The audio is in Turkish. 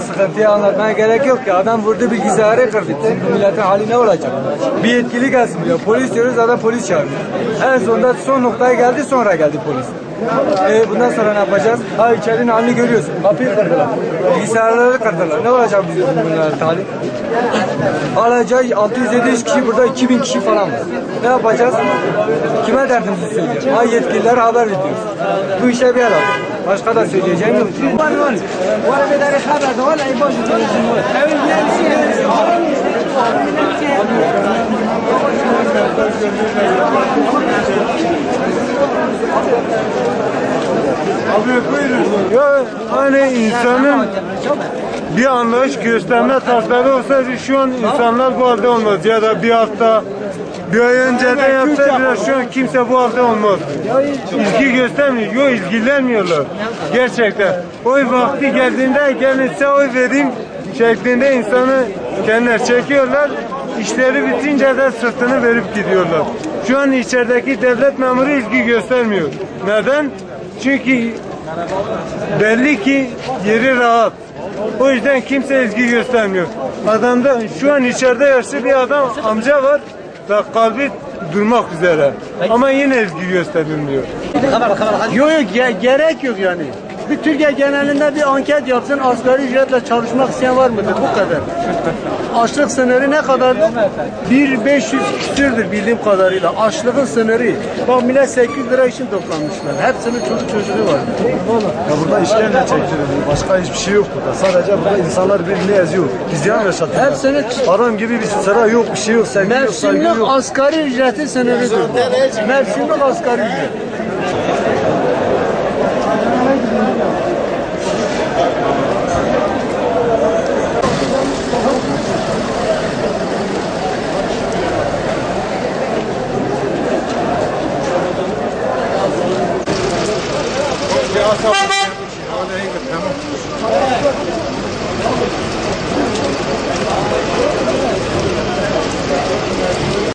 Sıkıntıyı anlatmaya gerek yok ki. Adam vurdu, bilgisayarı kırdı. Milletin hali ne olacak? Bir yetkili gelsin diyor. Polis diyoruz, adam polis çağırıyor. En sonunda son noktaya geldi, sonra geldi polis. Bundan sonra ne yapacağız? Ha, içerinin halini görüyorsun. Kapıyı kırdılar. Bilgisayarları kırdılar. Ne olacak bizim bunların hali? Alacağı 600-700 kişi, burada 2000 kişi falan var. Ne yapacağız? Kime derdimizi söyleyeceğiz? Ha, yetkililer haber ediyoruz. Bu işe bir el at. Başka da söyleyeceğim yok. Abi buyurun. Ya hani insanın bir anlayış gösterme tarzları olsaydı şu an insanlar bu halde olmaz. Ya da bir hafta, bir ay önceden yapsaydılar şu an kimse bu halde olmaz. İlgi göstermiyor. Yok, ilgilenmiyorlar. Gerçekten. Oy vakti geldiğinde gelirse oy vereyim şeklinde insanı kendiler çekiyorlar. İşleri bitince de sırtını verip gidiyorlar. Şu an içerideki devlet memuru ilgi göstermiyor. Neden? Çünkü belli ki yeri rahat. O yüzden kimse ilgi göstermiyor. Adamda şu an içeride yaşlı bir adam amca var ve kalbi durmak üzere. Ama yine ilgi gösterilmiyor. Yok gerek yok yani. Bir Türkiye genelinde bir anket yapsın, asgari ücretle çalışmak isteyen var mıdır? Bu kadar. Açlık sınırı ne kadar? 1500 küsürdür bildiğim kadarıyla. Açlığın sınırı. Bak millet 800 lira için toplanmışlar. Hepsinin çocuk çocuğu var. Ya burada işkence çektiriliyor. Başka hiçbir şey yok burada. Sadece burada insanlar birbirini eziyor. İzyan yaşatıyor. Hepsinin Adam gibi bir sıra yok, bir şey yok, sevgi yok, saygı mevsimlik yok. asgari ücreti sınırıdır. Mevsimlik asgari ücret. Ya